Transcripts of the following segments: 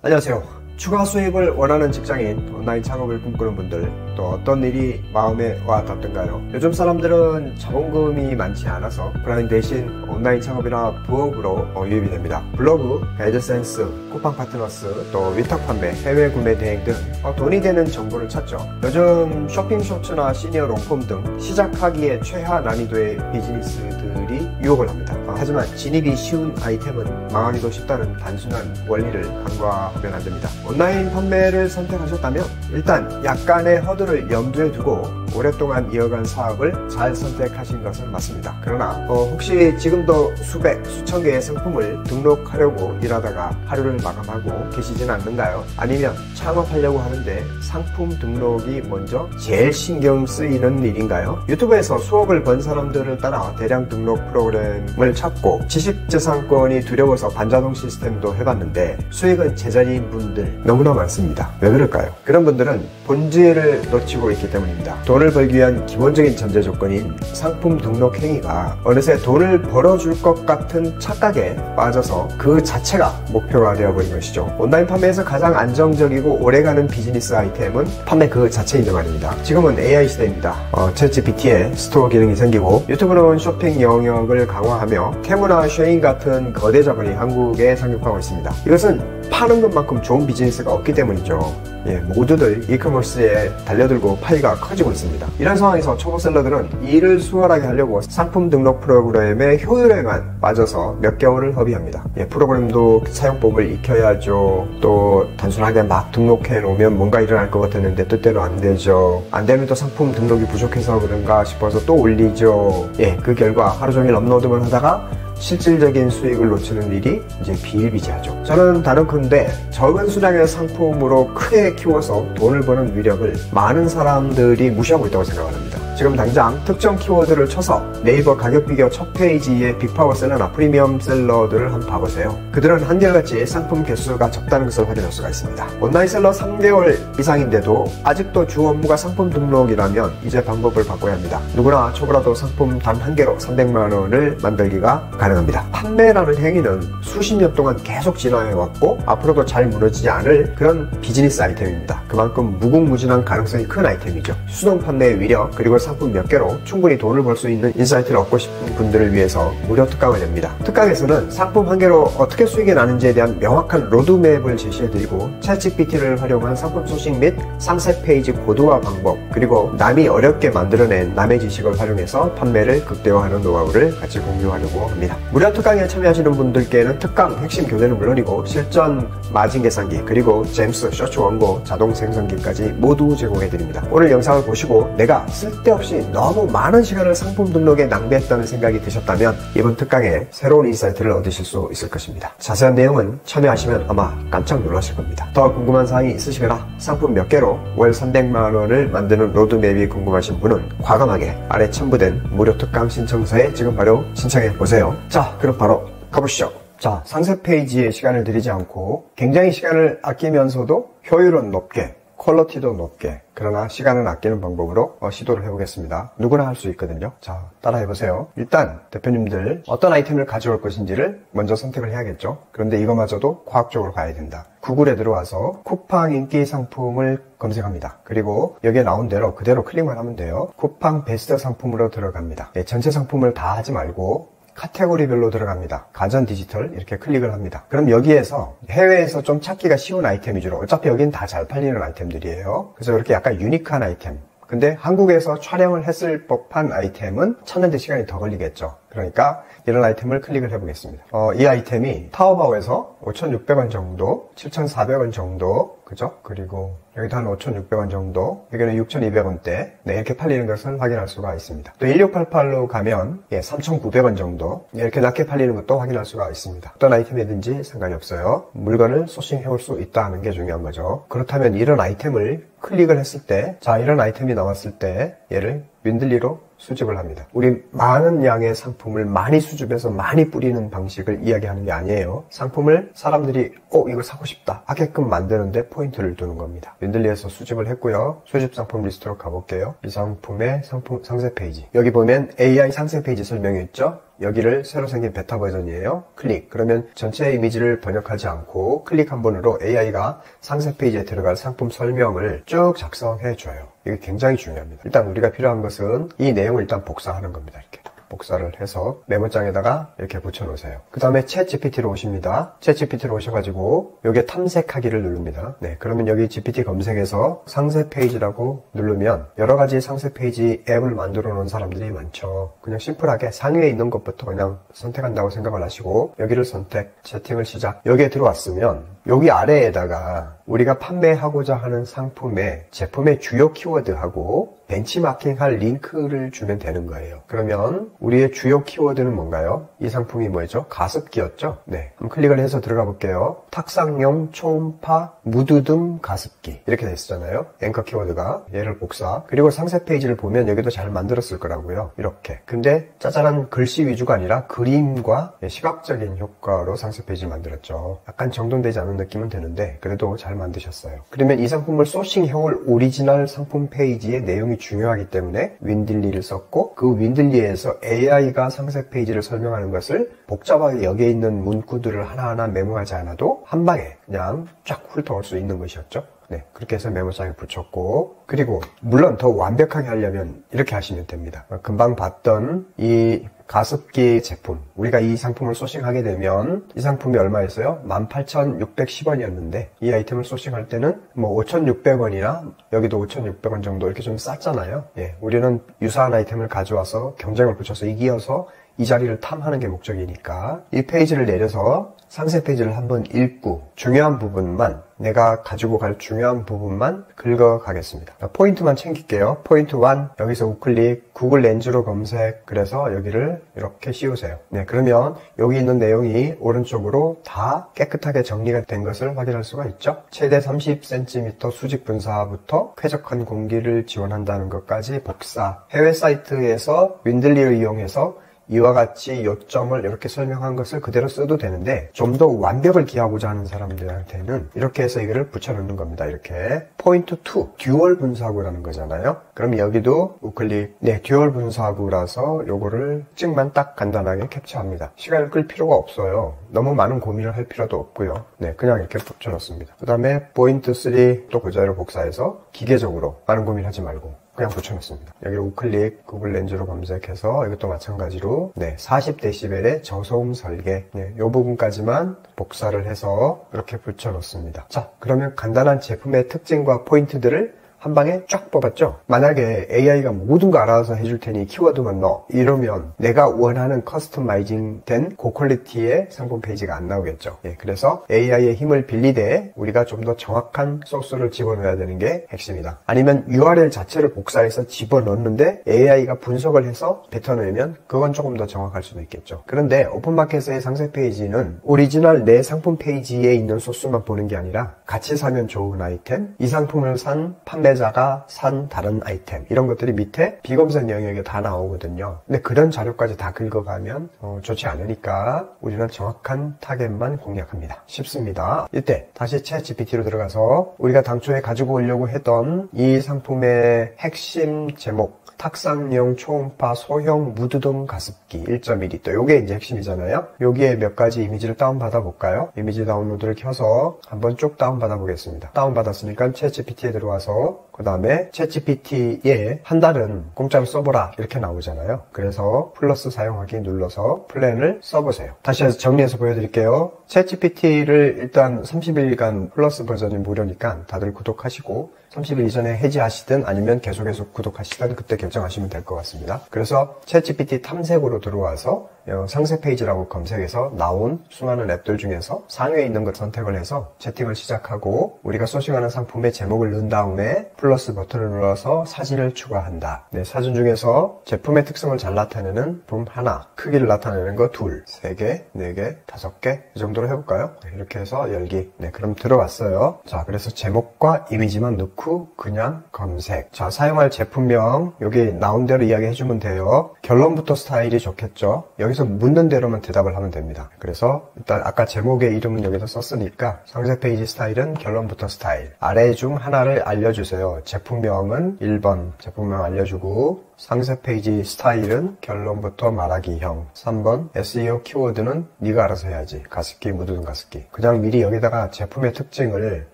안녕하세요. 추가 수입을 원하는 직장인, 온라인 창업을 꿈꾸는 분들, 또 어떤 일이 마음에 와 닿던가요? 요즘 사람들은 자본금이 많지 않아서 브라인 대신 온라인 창업이나 부업으로 유입이 됩니다. 블로그, 애드센스, 쿠팡 파트너스, 또 위탁 판매, 해외 구매 대행 등 돈이 되는 정보를 찾죠. 요즘 쇼핑 쇼츠나 시니어 롱폼 등 시작하기에 최하 난이도의 비즈니스들이 유혹을 합니다. 하지만 진입이 쉬운 아이템은 망하기도 쉽다는 단순한 원리를 간과하면 안 됩니다. 온라인 판매를 선택하셨다면 일단 약간의 허들을 염두에 두고 오랫동안 이어간 사업을 잘 선택하신 것은 맞습니다. 그러나 혹시 지금도 수백, 수천 개의 상품을 등록하려고 일하다가 하루를 마감하고 계시진 않는가요? 아니면 창업하려고 하는데 상품 등록이 먼저 제일 신경 쓰이는 일인가요? 유튜브에서 수억을 번 사람들을 따라 대량 등록 프로그램을 찾고 지식재산권이 두려워서 반자동 시스템도 해봤는데 수익은 제자리인 분들 너무나 많습니다. 왜 그럴까요? 그런 분들은 본질을 놓치고 있기 때문입니다. 돈을 벌기 위한 기본적인 전제 조건인 상품 등록 행위가 어느새 돈을 벌어줄 것 같은 착각에 빠져서 그 자체가 목표가 되어버린 것이죠. 온라인 판매에서 가장 안정적이고 오래가는 비즈니스 아이템은 판매 그 자체이자 말입니다. 지금은 AI 시대입니다. 챗GPT에 스토어 기능이 생기고 유튜브로는 쇼핑 영역을 강화하며 테무나 쉐인 같은 거대 자본이 한국에 상륙하고 있습니다. 이것은 파는 것만큼 좋은 비즈니스가 없기 때문이죠. 모두들 이커머스에 달려들고 파이가 커지고 있습니다. 이런 상황에서 초보 셀러들은 일을 수월하게 하려고 상품 등록 프로그램의 효율에만 빠져서 몇 개월을 허비합니다. 프로그램도 사용법을 익혀야죠. 또 단순하게 막 등록해 놓으면 뭔가 일어날 것 같았는데 뜻대로 안 되죠. 안 되면 또 상품 등록이 부족해서 그런가 싶어서 또 올리죠. 그 결과 하루 종일 업로드만 하다가 실질적인 수익을 놓치는 일이 이제 비일비재하죠. 저는 단언컨대 적은 수량의 상품으로 크게 키워서 돈을 버는 위력을 많은 사람들이 무시하고 있다고 생각을 합니다. 지금 당장 특정 키워드를 쳐서 네이버 가격 비교 첫 페이지의 빅파워 셀러나 프리미엄 셀러들을 한번 봐보세요. 그들은 한결같이 상품 개수가 적다는 것을 확인할 수가 있습니다. 온라인 셀러 3개월 이상인데도 아직도 주 업무가 상품 등록이라면 이제 방법을 바꿔야 합니다. 누구나 초보라도 상품 단 한 개로 300만 원을 만들기가 가능합니다. 판매라는 행위는 수십 년 동안 계속 진화해왔고 앞으로도 잘 무너지지 않을 그런 비즈니스 아이템입니다. 그만큼 무궁무진한 가능성이 큰 아이템이죠. 수동 판매의 위력 그리고 상품 몇 개로 충분히 돈을 벌 수 있는 인사이트를 얻고 싶은 분들을 위해서 무료 특강을 냅니다. 특강에서는 상품 한 개로 어떻게 수익이 나는지에 대한 명확한 로드맵을 제시해드리고 챗GPT를 활용한 상품 소식 및 상세 페이지 고도화 방법 그리고 남이 어렵게 만들어낸 남의 지식을 활용해서 판매를 극대화하는 노하우를 같이 공유하려고 합니다. 무료 특강에 참여하시는 분들께는 특강 핵심 교재는 물론이고 실전 마진 계산기 그리고 잼스, 쇼츠 원고, 자동 생성기까지 모두 제공해드립니다. 오늘 영상을 보시고 내가 쓸데없이 너무 많은 시간을 상품 등록에 낭비했다는 생각이 드셨다면 이번 특강에 새로운 인사이트를 얻으실 수 있을 것입니다. 자세한 내용은 참여하시면 아마 깜짝 놀라실 겁니다. 더 궁금한 사항이 있으시거나 상품 몇 개로 월 300만 원을 만드는 로드맵이 궁금하신 분은 과감하게 아래 첨부된 무료 특강 신청서에 지금 바로 신청해 보세요. 자, 그럼 바로 가보시죠. 자, 상세 페이지에 시간을 들이지 않고 굉장히 시간을 아끼면서도 효율은 높게 퀄리티도 높게 그러나 시간은 아끼는 방법으로 시도를 해보겠습니다. 누구나 할 수 있거든요. 자, 따라해보세요. 일단 대표님들 어떤 아이템을 가져올 것인지를 먼저 선택을 해야겠죠. 그런데 이거마저도 과학적으로 가야 된다. 구글에 들어와서 쿠팡 인기 상품을 검색합니다. 그리고 여기에 나온 대로 그대로 클릭만 하면 돼요. 쿠팡 베스트 상품으로 들어갑니다. 전체 상품을 다 하지 말고 카테고리별로 들어갑니다. 가전 디지털 이렇게 클릭을 합니다. 그럼 여기에서 해외에서 좀 찾기가 쉬운 아이템 위주로 어차피 여긴 다 잘 팔리는 아이템들이에요. 그래서 이렇게 약간 유니크한 아이템 근데 한국에서 촬영을 했을 법한 아이템은 찾는 데 시간이 더 걸리겠죠. 그러니까 이런 아이템을 클릭을 해보겠습니다. 이 아이템이 타오바오에서 5,600원 정도, 7,400원 정도, 그죠? 그리고 여기도 한 5,600원 정도, 여기는 6,200원대, 이렇게 팔리는 것을 확인할 수가 있습니다. 또 1688로 가면 3,900원 정도, 이렇게 낮게 팔리는 것도 확인할 수가 있습니다. 어떤 아이템이든지 상관이 없어요. 물건을 소싱해올 수 있다는 게 중요한 거죠. 그렇다면 이런 아이템을 클릭을 했을 때, 자, 이런 아이템이 나왔을 때 얘를 윈들리로 수집을 합니다. 우리 많은 양의 상품을 많이 수집해서 많이 뿌리는 방식을 이야기하는 게 아니에요. 상품을 사람들이 이거 사고 싶다 하게끔 만드는데 포인트를 두는 겁니다. 윈들리에서 수집을 했고요. 수집 상품 리스트로 가볼게요. 이 상품의 상세 페이지. 여기 보면 AI 상세 페이지 설명이 있죠. 여기를 새로 생긴 베타 버전이에요. 클릭. 그러면 전체 이미지를 번역하지 않고 클릭 한 번으로 AI가 상세 페이지에 들어갈 상품 설명을 쭉 작성해 줘요. 이게 굉장히 중요합니다. 일단 우리가 필요한 것은 이 내용을 일단 복사하는 겁니다. 이렇게. 복사를 해서 메모장에다가 이렇게 붙여놓으세요. 그 다음에 챗 GPT로 오십니다. 챗 GPT로 오셔가지고 여기에 탐색하기를 누릅니다. 네, 그러면 여기 GPT 검색에서 상세 페이지라고 누르면 여러 가지 상세 페이지 앱을 만들어 놓은 사람들이 많죠. 그냥 심플하게 상위에 있는 것부터 그냥 선택한다고 생각을 하시고 여기를 선택, 채팅을 시작. 여기에 들어왔으면 여기 아래에다가 우리가 판매하고자 하는 상품의 제품의 주요 키워드하고 벤치마킹 할 링크를 주면 되는 거예요. 그러면 우리의 주요 키워드는 뭔가요? 이 상품이 뭐였죠? 가습기였죠? 네. 그럼 클릭을 해서 들어가 볼게요. 탁상용 초음파 무드등 가습기. 이렇게 됐었잖아요. 앵커 키워드가. 얘를 복사. 그리고 상세 페이지를 보면 여기도 잘 만들었을 거라고요. 이렇게. 근데 짜잘한 글씨 위주가 아니라 그림과 시각적인 효과로 상세 페이지를 만들었죠. 약간 정돈되지 않은 느낌은 드는데 그래도 잘 만드셨어요. 그러면 이 상품을 소싱해올 오리지널 상품 페이지의 내용이 중요하기 때문에 윈들리를 썼고 그 윈들리에서 AI가 상세 페이지를 설명하는 것을 복잡하게 여기에 있는 문구들을 하나하나 메모하지 않아도 한 방에 그냥 쫙 훑어올 수 있는 것이었죠. 네, 그렇게 해서 메모장에 붙였고 그리고 물론 더 완벽하게 하려면 이렇게 하시면 됩니다. 금방 봤던 이 가습기 제품, 우리가 이 상품을 소싱하게 되면 이 상품이 얼마였어요? 18,610원이었는데 이 아이템을 소싱할 때는 뭐 5,600원이나 여기도 5,600원 정도 이렇게 좀 쌌잖아요. 예, 우리는 유사한 아이템을 가져와서 경쟁을 붙여서 이기어서 이 자리를 탐하는 게 목적이니까 이 페이지를 내려서 상세 페이지를 한번 읽고 중요한 부분만 내가 가지고 갈 중요한 부분만 긁어가겠습니다. 포인트만 챙길게요. 포인트 1 여기서 우클릭 구글 렌즈로 검색 그래서 여기를 이렇게 씌우세요. 네, 그러면 여기 있는 내용이 오른쪽으로 다 깨끗하게 정리가 된 것을 확인할 수가 있죠. 최대 30cm 수직 분사부터 쾌적한 공기를 지원한다는 것까지 복사. 해외 사이트에서 윈들리를 이용해서 이와 같이 요점을 이렇게 설명한 것을 그대로 써도 되는데 좀 더 완벽을 기하고자 하는 사람들한테는 이렇게 해서 이거를 붙여놓는 겁니다. 이렇게 포인트 2 듀얼 분사구라는 거잖아요. 그럼 여기도 우클릭 네 듀얼 분사구라서 요거를 찍만 딱 간단하게 캡처합니다. 시간을 끌 필요가 없어요. 너무 많은 고민을 할 필요도 없고요. 네, 그냥 이렇게 붙여놓습니다. 그 다음에 포인트 3 또 그 자리로 복사해서 기계적으로 많은 고민하지 말고 그냥 붙여놓습니다. 여기 우클릭 구글 렌즈로 검색해서 이것도 마찬가지로 네 40dB의 저소음 설계 네, 이 부분까지만 복사를 해서 이렇게 붙여놓습니다. 자, 그러면 간단한 제품의 특징과 포인트들을 한 방에 쫙 뽑았죠. 만약에 AI가 모든 거 알아서 해줄 테니 키워드만 넣어 이러면 내가 원하는 커스터마이징 된 고퀄리티의 상품 페이지가 안 나오겠죠. 예, 그래서 AI의 힘을 빌리되 우리가 좀 더 정확한 소스를 집어넣어야 되는 게 핵심이다. 아니면 URL 자체를 복사해서 집어넣는데 AI가 분석을 해서 뱉어내면 그건 조금 더 정확할 수도 있겠죠. 그런데 오픈마켓의 상세 페이지는 오리지널 내 상품 페이지에 있는 소스만 보는 게 아니라 같이 사면 좋은 아이템, 이 상품을 산 판매자가 산 다른 아이템 이런 것들이 밑에 비검색 영역에 다 나오거든요. 근데 그런 자료까지 다 긁어가면 좋지 않으니까 우리는 정확한 타겟만 공략합니다. 쉽습니다. 이때 다시 챗 GPT로 들어가서 우리가 당초에 가지고 오려고 했던 이 상품의 핵심 제목 탁상용 초음파 소형 무드등 가습기 1.1L 요게 이제 핵심이잖아요. 여기에 몇 가지 이미지를 다운받아 볼까요? 이미지 다운로드를 켜서 한번 쭉 다운받아 보겠습니다. 다운받았으니까 챗 GPT에 들어와서 그 다음에 챗 GPT에 한 달은 공짜로 써보라 이렇게 나오잖아요. 그래서 플러스 사용하기 눌러서 플랜을 써보세요. 다시 해서 정리해서 보여드릴게요. 챗 GPT를 일단 30일간 플러스 버전이 무료니까 다들 구독하시고 30일 이전에 해지하시든 아니면 계속해서 구독하시든 그때 결정하시면 될 것 같습니다. 그래서 챗GPT 탐색으로 들어와서 상세 페이지라고 검색해서 나온 수많은 앱들 중에서 상위에 있는 것 선택을 해서 채팅을 시작하고 우리가 소싱하는 상품의 제목을 넣은 다음에 플러스 버튼을 눌러서 사진을 추가한다. 네, 사진 중에서 제품의 특성을 잘 나타내는 부분 하나, 크기를 나타내는 거 둘, 3개, 4개, 5개 이 정도로 해볼까요? 네, 이렇게 해서 열기. 네, 그럼 들어왔어요. 자, 그래서 제목과 이미지만 넣고 그냥 검색. 자, 사용할 제품명 여기 나온 대로 이야기해주면 돼요. 결론부터 스타일이 좋겠죠. 여기서 묻는 대로만 대답을 하면 됩니다. 그래서 일단 아까 제목의 이름은 여기다 썼으니까 상세 페이지 스타일은 결론부터 스타일. 아래 중 하나를 알려주세요. 제품명은 1번 제품명 알려주고, 상세 페이지 스타일은 결론부터 말하기형. 3번 SEO 키워드는 네가 알아서 해야지. 가습기, 묻어둔 가습기. 그냥 미리 여기다가 제품의 특징을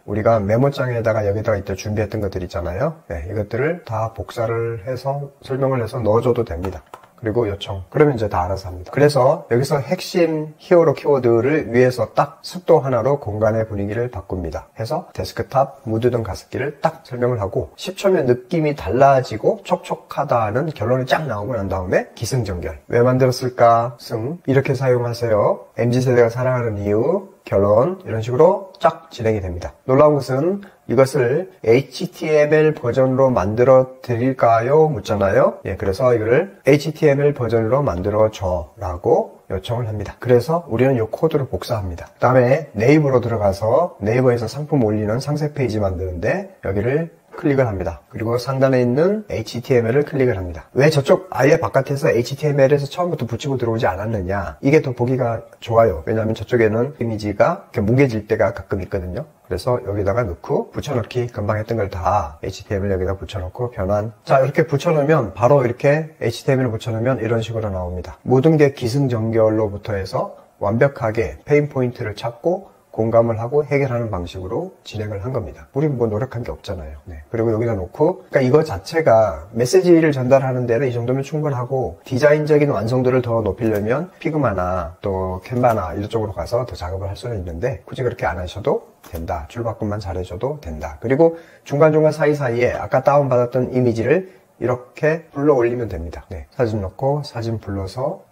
우리가 메모장에다가 여기다가 이때 준비했던 것들 있잖아요. 네, 이것들을 다 복사를 해서 설명을 해서 넣어줘도 됩니다. 그리고 요청. 그러면 이제 다 알아서 합니다. 그래서 여기서 핵심 히어로 키워드를 위에서 딱 습도 하나로 공간의 분위기를 바꿉니다. 해서 데스크탑, 묻어둔 가습기를 딱 설명을 하고 10초면 느낌이 달라지고 촉촉하다는 결론이 쫙 나오고 난 다음에 기승전결. 왜 만들었을까? 승. 이렇게 사용하세요. MZ세대가 사랑하는 이유. 결론. 이런 식으로 쫙 진행이 됩니다. 놀라운 것은 이것을 HTML 버전으로 만들어 드릴까요? 묻잖아요. 예, 그래서 이거를 HTML 버전으로 만들어 줘 라고 요청을 합니다. 그래서 우리는 이 코드를 복사합니다. 그 다음에 네이버로 들어가서 네이버에서 상품 올리는 상세 페이지 만드는데 여기를 클릭을 합니다. 그리고 상단에 있는 HTML을 클릭을 합니다. 왜 저쪽 아예 바깥에서 HTML에서 처음부터 붙이고 들어오지 않았느냐? 이게 더 보기가 좋아요. 왜냐하면 저쪽에는 이미지가 이렇게 뭉개질 때가 가끔 있거든요. 그래서 여기다가 넣고 붙여넣기, 금방 했던 걸 다 HTML 여기다 붙여넣고 변환. 자, 이렇게 붙여놓으면 바로 이렇게 HTML 붙여놓으면 이런 식으로 나옵니다. 모든 게 기승전결로부터 해서 완벽하게 페인 포인트를 찾고 공감을 하고 해결하는 방식으로 진행을 한 겁니다. 우린 뭐 노력한 게 없잖아요. 네. 그리고 여기다 놓고, 그러니까 이거 자체가 메시지를 전달하는 데는 이 정도면 충분하고, 디자인적인 완성도를 더 높이려면 피그마나 또 캔바나 이쪽으로 가서 더 작업을 할 수는 있는데, 굳이 그렇게 안 하셔도 된다. 줄바꿈만 잘해줘도 된다. 그리고 중간중간 사이사이에 아까 다운받았던 이미지를 이렇게 불러 올리면 됩니다. 네. 사진 넣고 사진 불러서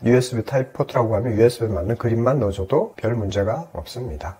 USB 타입 포트라고 하면 USB에 맞는 그림만 넣어줘도 별 문제가 없습니다.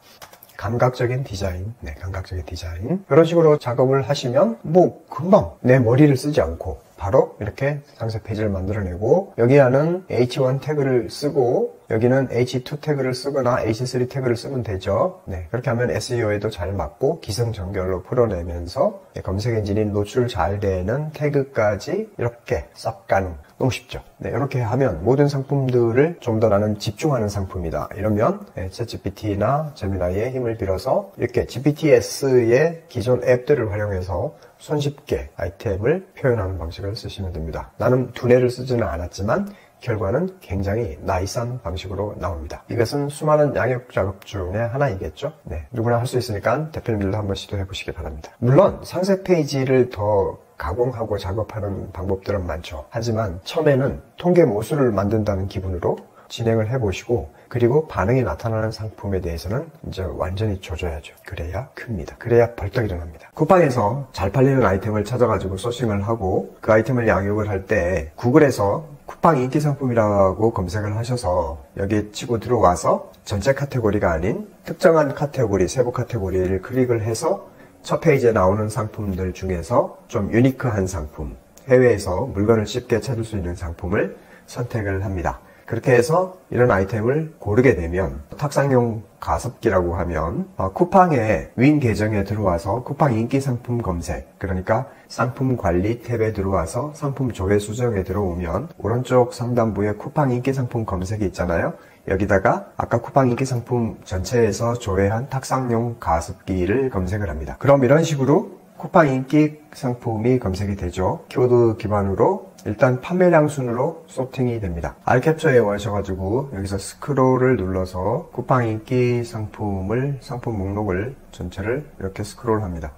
감각적인 디자인, 네, 감각적인 디자인. 이런 식으로 작업을 하시면 뭐 금방 내 머리를 쓰지 않고 바로 이렇게 상세 페이지를 만들어내고, 여기에는 H1 태그를 쓰고 여기는 H2 태그를 쓰거나 H3 태그를 쓰면 되죠. 네, 그렇게 하면 SEO에도 잘 맞고 기승전결로 풀어내면서 검색 엔진이 노출 잘 되는 태그까지 이렇게 싹 가능. 너무 쉽죠. 네, 이렇게 하면 모든 상품들을 좀 더 나는 집중하는 상품이다. 이러면 챗GPT나 제미나이의 힘을 빌어서 이렇게 GPTS의 기존 앱들을 활용해서 손쉽게 아이템을 표현하는 방식을 쓰시면 됩니다. 나는 두뇌를 쓰지는 않았지만 결과는 굉장히 나이스한 방식으로 나옵니다. 이것은 수많은 양육 작업 중에 하나이겠죠. 네, 누구나 할 수 있으니까 대표님들도 한번 시도해 보시기 바랍니다. 물론 상세 페이지를 더 가공하고 작업하는 방법들은 많죠. 하지만 처음에는 통계 모수를 만든다는 기분으로 진행을 해보시고, 그리고 반응이 나타나는 상품에 대해서는 이제 완전히 조져야죠. 그래야 큽니다. 그래야 벌떡 일어납니다. 쿠팡에서 잘 팔리는 아이템을 찾아가지고 소싱을 하고 그 아이템을 양육을 할 때 구글에서 쿠팡 인기 상품이라고 검색을 하셔서 여기에 치고 들어와서 전체 카테고리가 아닌 특정한 카테고리, 세부 카테고리를 클릭을 해서 첫 페이지에 나오는 상품들 중에서 좀 유니크한 상품, 해외에서 물건을 쉽게 찾을 수 있는 상품을 선택을 합니다. 그렇게 해서 이런 아이템을 고르게 되면 탁상용 가습기라고 하면 쿠팡의 윈 계정에 들어와서 쿠팡 인기 상품 검색, 그러니까 상품 관리 탭에 들어와서 상품 조회 수정에 들어오면 오른쪽 상단부에 쿠팡 인기 상품 검색이 있잖아요. 여기다가 아까 쿠팡 인기 상품 전체에서 조회한 탁상용 가습기를 검색을 합니다. 그럼 이런 식으로 쿠팡 인기 상품이 검색이 되죠. 키워드 기반으로 일단 판매량 순으로 소팅이 됩니다. 알캡처에 오셔가지고 여기서 스크롤을 눌러서 쿠팡 인기 상품을, 상품 목록을 전체를 이렇게 스크롤합니다.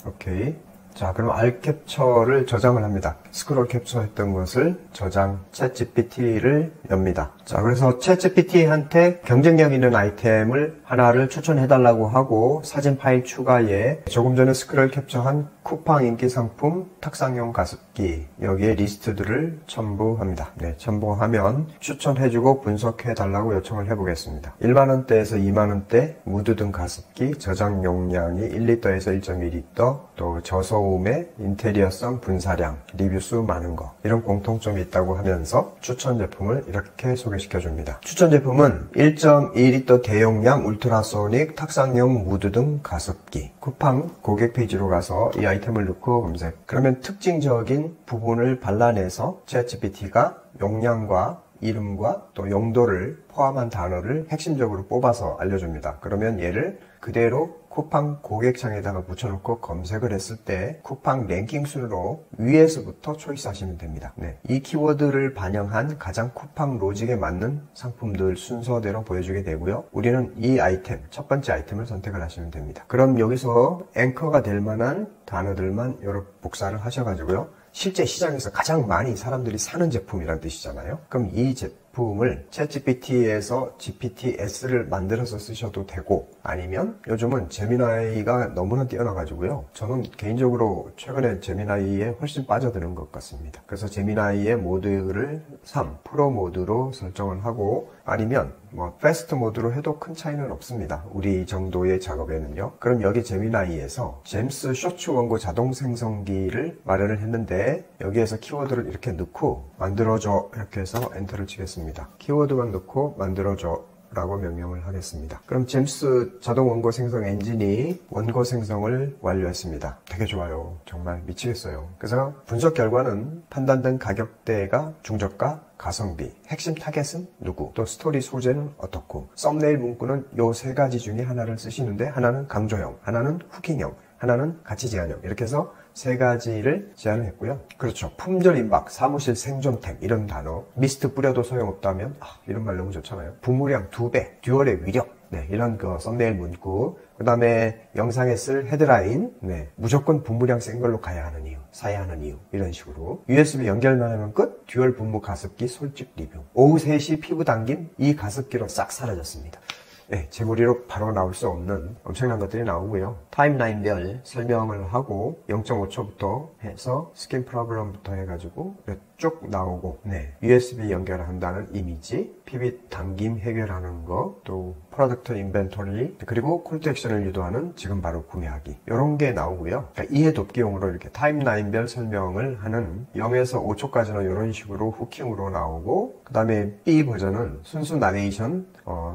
오케이. 자, 그럼 알캡처를 저장을 합니다. 스크롤 캡처했던 것을 저장, 챗GPT를 엽니다. 자, 그래서 챗GPT한테 경쟁력 있는 아이템을 하나를 추천해달라고 하고 사진 파일 추가에 조금 전에 스크롤 캡처한 쿠팡 인기 상품 탁상용 가습기, 여기에 리스트들을 첨부합니다. 네, 첨부하면 추천해주고 분석해달라고 요청을 해보겠습니다. 1만원대에서 2만원대 무드등 가습기, 저장 용량이 1리터에서 1.2리터, 또 저소음의 인테리어성 분사량, 리뷰수 많은 거, 이런 공통점이 있다고 하면서 추천 제품을 이렇게 소개시켜줍니다. 추천 제품은 1.2리터 대용량 울트라소닉 탁상용 무드등 가습기. 쿠팡 고객 페이지로 가서 이 아이템을 넣고 검색. 그러면 특징적인 부분을 발라내서 챗GPT가 용량과 이름과 또 용도를 포함한 단어를 핵심적으로 뽑아서 알려줍니다. 그러면 얘를 그대로 쿠팡 고객창에다가 붙여놓고 검색을 했을 때 쿠팡 랭킹 순으로 위에서부터 초이스하시면 됩니다. 네, 이 키워드를 반영한 가장 쿠팡 로직에 맞는 상품들 순서대로 보여주게 되고요. 우리는 이 아이템, 첫 번째 아이템을 선택을 하시면 됩니다. 그럼 여기서 앵커가 될 만한 단어들만 여러 복사를 하셔가지고요. 실제 시장에서 가장 많이 사람들이 사는 제품이란 뜻이잖아요. 그럼 이 제품을 챗GPT에서 GPT-S를 만들어서 쓰셔도 되고, 아니면 요즘은 제미나이가 너무나 뛰어나가지고요. 저는 개인적으로 최근에 제미나이에 훨씬 빠져드는 것 같습니다. 그래서 제미나이의 모드를 3, 프로 모드로 설정을 하고, 아니면 패스트 모드로 해도 큰 차이는 없습니다. 우리 정도의 작업에는요. 그럼 여기 제미나이에서 제임스 쇼츠 원고 자동 생성기를 마련을 했는데, 여기에서 키워드를 이렇게 넣고 만들어줘 이렇게 해서 엔터를 치겠습니다. 키워드만 넣고 만들어줘 라고 명령을 하겠습니다. 그럼 제임스 자동 원고 생성 엔진이 원고 생성을 완료했습니다. 되게 좋아요. 정말 미치겠어요. 그래서 분석 결과는 판단된 가격대가 중저가, 가성비, 핵심 타겟은 누구, 또 스토리 소재는 어떻고, 썸네일 문구는 요 세 가지 중에 하나를 쓰시는데, 하나는 강조형, 하나는 후킹형, 하나는 가치 제한형, 이렇게 해서 세 가지를 제안을 했고요. 그렇죠. 품절 임박, 사무실 생존템 이런 단어, 미스트 뿌려도 소용없다면 이런 말 너무 좋잖아요. 부무량 2배, 듀얼의 위력, 네, 이런 그 썸네일 문구, 그 다음에 영상에 쓸 헤드라인, 네, 무조건 분무량 센 걸로 가야 하는 이유, 사야 하는 이유, 이런 식으로. USB 연결만 하면 끝, 듀얼 분무 가습기 솔직 리뷰. 오후 3시 피부 당김, 이 가습기로 싹 사라졌습니다. 네, 제 머리로 바로 나올 수 없는 엄청난 것들이 나오고요. 타임라인별 설명을 하고 0.5초부터 해서 스킨 프로그램부터 해가지고 쭉 나오고, 네, USB 연결한다는 이미지, PB 당김 해결하는 거, 또 프로덕트 인벤토리, 그리고 콜투 액션을 유도하는 지금 바로 구매하기, 이런 게 나오고요. 그러니까 이해 돕기용으로 이렇게 타임라인별 설명을 하는 0에서 5초까지는 이런 식으로 후킹으로 나오고, 그 다음에 B 버전은 순수 나레이션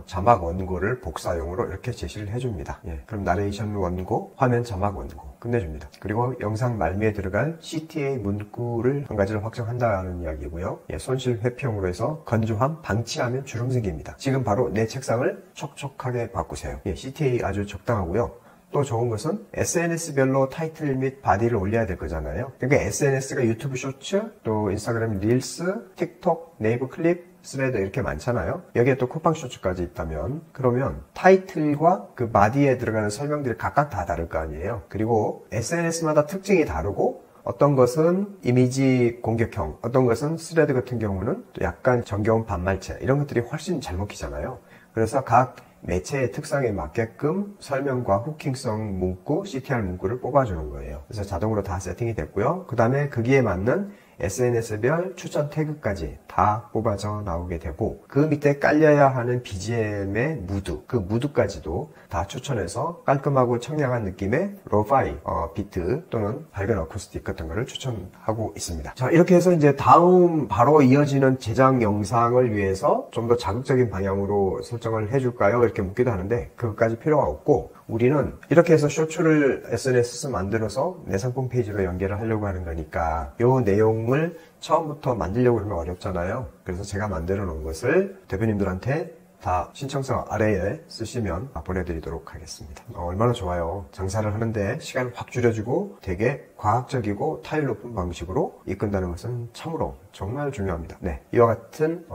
자막 원고를 복사용으로 이렇게 제시를 해줍니다. 예, 그럼 나레이션 원고, 화면 자막 원고 끝내줍니다. 그리고 영상 말미에 들어갈 CTA 문구를 한 가지를 확정한다는 이야기고요. 예, 손실 회피용으로 해서 건조함 방치하면 주름 생깁니다. 지금 바로 내 책상을 촉촉하게 바꾸세요. 예, CTA 아주 적당하고요. 또 좋은 것은 SNS별로 타이틀 및 바디를 올려야 될 거잖아요. 그러니까 SNS가 유튜브 쇼츠, 또 인스타그램 릴스, 틱톡, 네이버 클립, 스레드 이렇게 많잖아요. 여기에 또 쿠팡 쇼츠까지 있다면, 그러면 타이틀과 그 바디에 들어가는 설명들이 각각 다 다를 거 아니에요. 그리고 SNS마다 특징이 다르고, 어떤 것은 이미지 공격형, 어떤 것은 스레드 같은 경우는 또 약간 정겨운 반말체, 이런 것들이 훨씬 잘 먹히잖아요. 그래서 각 매체의 특성에 맞게끔 설명과 후킹성 문구, CTR 문구를 뽑아주는 거예요. 그래서 자동으로 다 세팅이 됐고요. 그 다음에 거기에 맞는 SNS별 추천 태그까지 다 뽑아져 나오게 되고, 그 밑에 깔려야 하는 BGM의 무드, 그 무드까지도 다 추천해서 깔끔하고 청량한 느낌의 로파이 비트 또는 밝은 어쿠스틱 같은 거를 추천하고 있습니다. 자, 이렇게 해서 이제 다음 바로 이어지는 제작 영상을 위해서 좀 더 자극적인 방향으로 설정을 해줄까요? 이렇게 묻기도 하는데 그것까지 필요가 없고, 우리는 이렇게 해서 쇼츠를 SNS 만들어서 내 상품 페이지로 연결을 하려고 하는 거니까 이 내용을 처음부터 만들려고 하면 어렵잖아요. 그래서 제가 만들어 놓은 것을 대표님들한테 다 신청서 아래에 쓰시면 보내드리도록 하겠습니다. 얼마나 좋아요. 장사를 하는데 시간을 확 줄여주고 되게 과학적이고 타일 높은 방식으로 이끈다는 것은 참으로 정말 중요합니다. 네, 이와 같은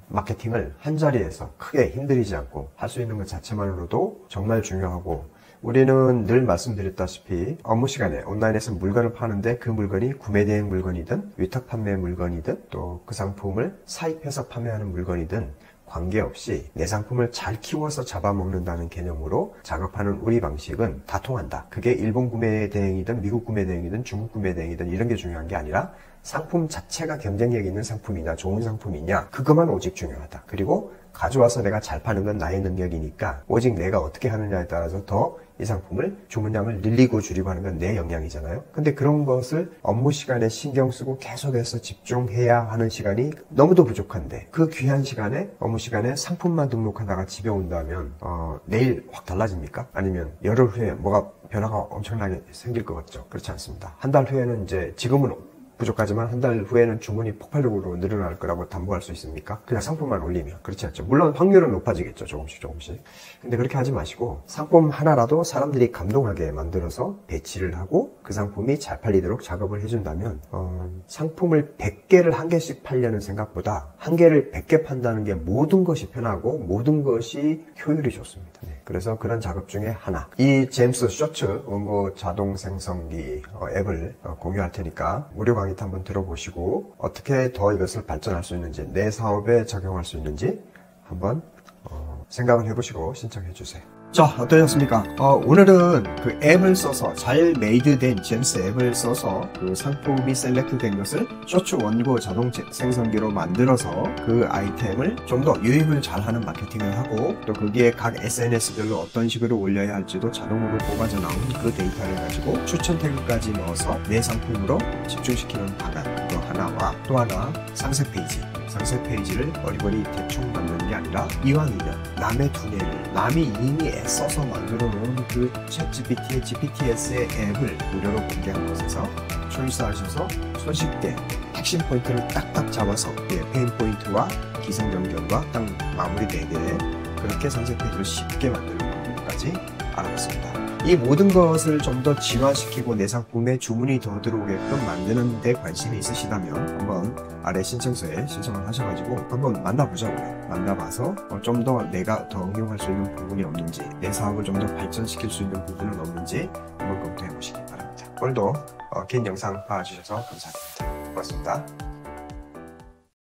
마케팅을 한자리에서 크게 힘들이지 않고 할 수 있는 것 자체만으로도 정말 중요하고, 우리는 늘 말씀드렸다시피 업무 시간에 온라인에서 물건을 파는데 그 물건이 구매대행 물건이든 위탁 판매 물건이든 또 그 상품을 사입해서 판매하는 물건이든 관계없이 내 상품을 잘 키워서 잡아먹는다는 개념으로 작업하는 우리 방식은 다 통한다. 그게 일본 구매 대행이든 미국 구매 대행이든 중국 구매 대행이든 이런 게 중요한 게 아니라 상품 자체가 경쟁력 있는 상품이냐 좋은 상품이냐, 그것만 오직 중요하다. 그리고 가져와서 내가 잘 파는 건 나의 능력이니까 오직 내가 어떻게 하느냐에 따라서 더 이 상품을 주문량을 늘리고 줄이고 하는 건 내 역량이잖아요. 근데 그런 것을 업무 시간에 신경 쓰고 계속해서 집중해야 하는 시간이 너무도 부족한데, 그 귀한 시간에 업무 시간에 상품만 등록하다가 집에 온다면 내일 확 달라집니까? 아니면 열흘 후에 뭐가 변화가 엄청나게 생길 것 같죠? 그렇지 않습니다. 한 달 후에는 이제 지금은 부족하지만 한 달 후에는 주문이 폭발적으로 늘어날 거라고 담보할 수 있습니까? 그냥 상품만 올리면. 그렇지 않죠. 물론 확률은 높아지겠죠. 조금씩. 근데 그렇게 하지 마시고 상품 하나라도 사람들이 감동하게 만들어서 배치를 하고 그 상품이 잘 팔리도록 작업을 해준다면 상품을 100개를 한 개씩 팔려는 생각보다 한 개를 100개 판다는 게 모든 것이 편하고 모든 것이 효율이 좋습니다. 네, 그래서 그런 작업 중에 하나, 이 제임스 쇼츠 원고 자동 생성기 앱을 공유할 테니까 무료 강의 한번 들어보시고 어떻게 더 이것을 발전할 수 있는지, 내 사업에 적용할 수 있는지 한번 생각을 해보시고 신청해 주세요. 자, 어떠셨습니까? 오늘은 그 앱을 써서, 잘 메이드된 제임스 앱을 써서 그 상품이 셀렉트 된 것을 쇼츠 원고 자동 생성기로 만들어서 그 아이템을 좀 더 유입을 잘하는 마케팅을 하고, 또 거기에 각 SNS별로 어떤 식으로 올려야 할지도 자동으로 뽑아져 나온 그 데이터를 가지고 추천 태그까지 넣어서 내 상품으로 집중시키는 방안, 또 하나와 또 하나 상세 페이지를 어리버리 대충 만드는 게 아니라 이왕이면 남의 두뇌를, 남이 이미 애써서 만들어 놓은 그 챗GPT의 GPTS의 앱을 무료로 공개한 것에서 초이스하셔서 손쉽게 핵심 포인트를 딱딱 잡아서 페인 포인트와 기성 연결과 딱 마무리되게 그렇게 상세 페이지를 쉽게 만드는 방법까지 알아봤습니다. 이 모든 것을 좀 더 진화시키고 내 상품에 주문이 더 들어오게끔 만드는 데 관심이 있으시다면 한번 아래 신청서에 신청을 하셔가지고 한번 만나보자고요. 만나봐서 좀 더 내가 더 응용할 수 있는 부분이 없는지, 내 사업을 좀 더 발전시킬 수 있는 부분은 없는지 한번 검토해 보시기 바랍니다. 오늘도 긴 영상 봐주셔서 감사드립니다. 고맙습니다.